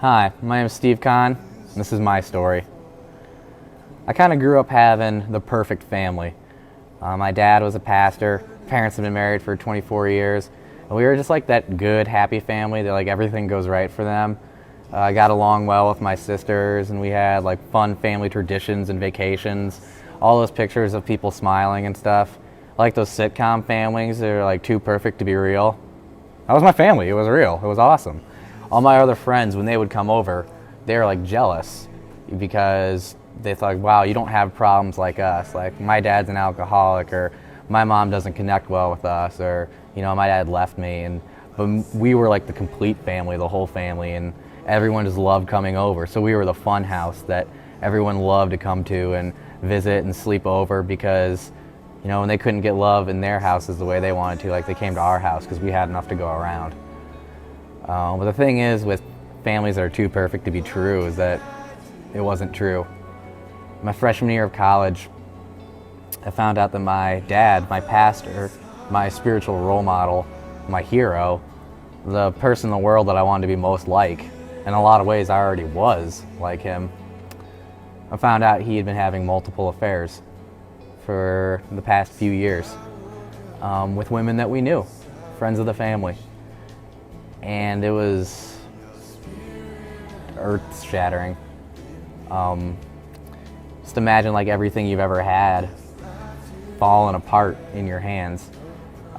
Hi, my name is Steve Kahn, and this is my story. I kind of grew up having the perfect family. My dad was a pastor, parents had been married for 24 years, and we were just like that good, happy family that like everything goes right for them. I got along well with my sisters, and we had like fun family traditions and vacations. All those pictures of people smiling and stuff. I like those sitcom families that are like too perfect to be real. That was my family. It was real. It was awesome. All my other friends, when they would come over, they were like jealous because they thought, wow, you don't have problems like us. Like my dad's an alcoholic, or my mom doesn't connect well with us, or my dad left me. But we were like the complete family, the whole family, and everyone just loved coming over. So we were the fun house that everyone loved to come to and visit and sleep over because when they couldn't get love in their houses the way they wanted to, like they came to our house because we had enough to go around. But the thing is with families that are too perfect to be true is that it wasn't true. My freshman year of college, I found out that my dad, my pastor, my spiritual role model, my hero, the person in the world that I wanted to be most like, in a lot of ways I already was like him, I found out he had been having multiple affairs for the past few years with women that we knew, friends of the family. And it was earth-shattering. Just imagine like everything you've ever had falling apart in your hands.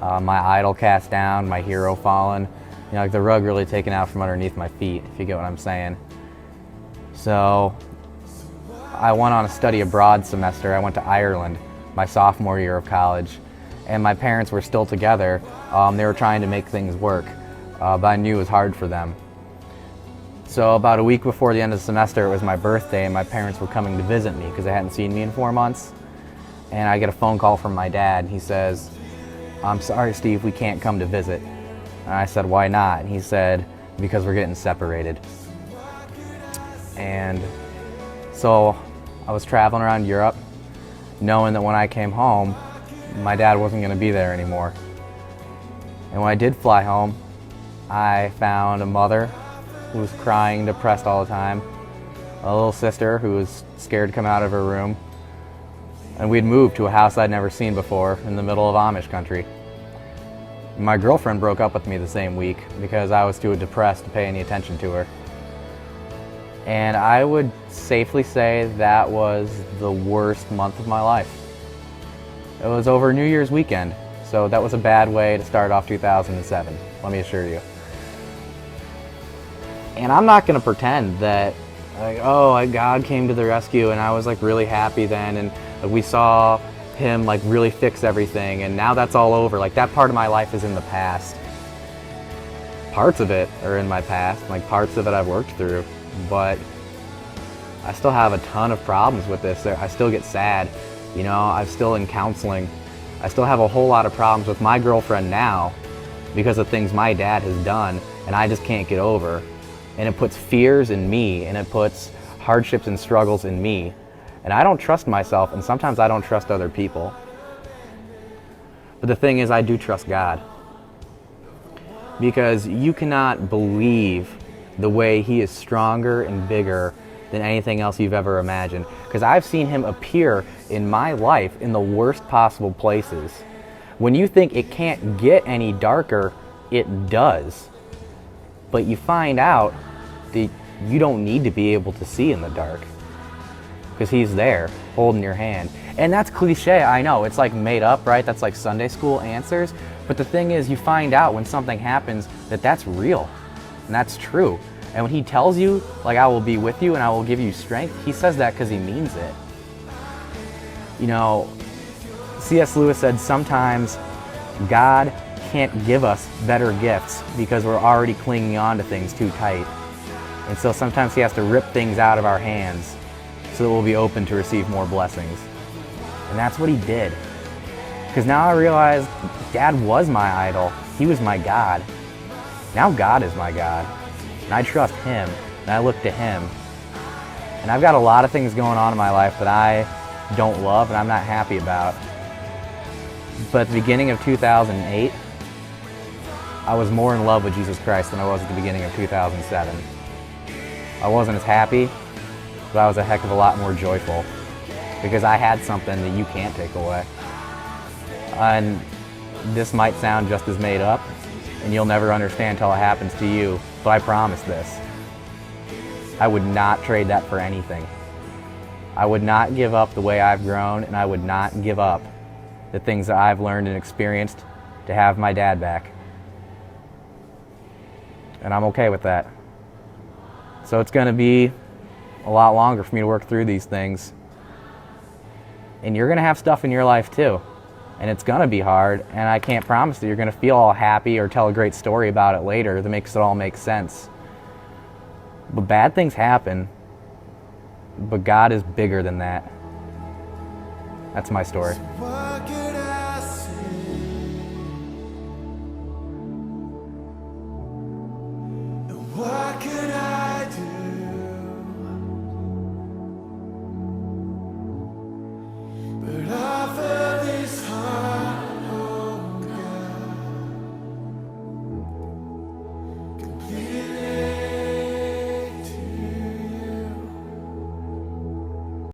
My idol cast down, my hero fallen, like the rug really taken out from underneath my feet, if you get what I'm saying. So I went on a study abroad semester. I went to Ireland my sophomore year of college, and my parents were still together. They were trying to make things work, but I knew it was hard for them. So about a week before the end of the semester, it was my birthday, and my parents were coming to visit me because they hadn't seen me in 4 months. And I get a phone call from my dad. He says, "I'm sorry, Steve, we can't come to visit." And I said, "Why not?" And he said, "Because we're getting separated." And so I was traveling around Europe, knowing that when I came home, my dad wasn't going to be there anymore. And when I did fly home, I found a mother who was crying, depressed all the time, a little sister who was scared to come out of her room, and we'd moved to a house I'd never seen before in the middle of Amish country. My girlfriend broke up with me the same week because I was too depressed to pay any attention to her. And I would safely say that was the worst month of my life. It was over New Year's weekend, so that was a bad way to start off 2007, let me assure you. And I'm not going to pretend that, God came to the rescue and I was like really happy then, and we saw him like really fix everything, and now that's all over. Like that part of my life is in the past. Parts of it are in my past, like parts of it I've worked through, but I still have a ton of problems with this. I still get sad, I'm still in counseling. I still have a whole lot of problems with my girlfriend now because of things my dad has done and I just can't get over. And it puts fears in me, and it puts hardships and struggles in me. And I don't trust myself, and sometimes I don't trust other people. But the thing is, I do trust God. Because you cannot believe the way He is stronger and bigger than anything else you've ever imagined. Because I've seen Him appear in my life in the worst possible places. When you think it can't get any darker, it does. But you find out that you don't need to be able to see in the dark because He's there holding your hand. And that's cliche, I know, it's like made up, right? That's like Sunday school answers. But the thing is, you find out when something happens that that's real and that's true. And when He tells you, like, I will be with you and I will give you strength, He says that because He means it. C.S. Lewis said sometimes God can't give us better gifts because we're already clinging on to things too tight. And so sometimes He has to rip things out of our hands so that we'll be open to receive more blessings. And that's what He did. Because now I realize Dad was my idol. He was my God. Now God is my God. And I trust Him, and I look to Him. And I've got a lot of things going on in my life that I don't love and I'm not happy about. But at the beginning of 2008, I was more in love with Jesus Christ than I was at the beginning of 2007. I wasn't as happy, but I was a heck of a lot more joyful because I had something that you can't take away. And this might sound just as made up, and you'll never understand till it happens to you, but I promise this. I would not trade that for anything. I would not give up the way I've grown, and I would not give up the things that I've learned and experienced to have my dad back. And I'm okay with that. So it's going to be a lot longer for me to work through these things. And you're going to have stuff in your life too. And it's going to be hard, and I can't promise that you're going to feel all happy or tell a great story about it later that makes it all make sense. But bad things happen, but God is bigger than that. That's my story.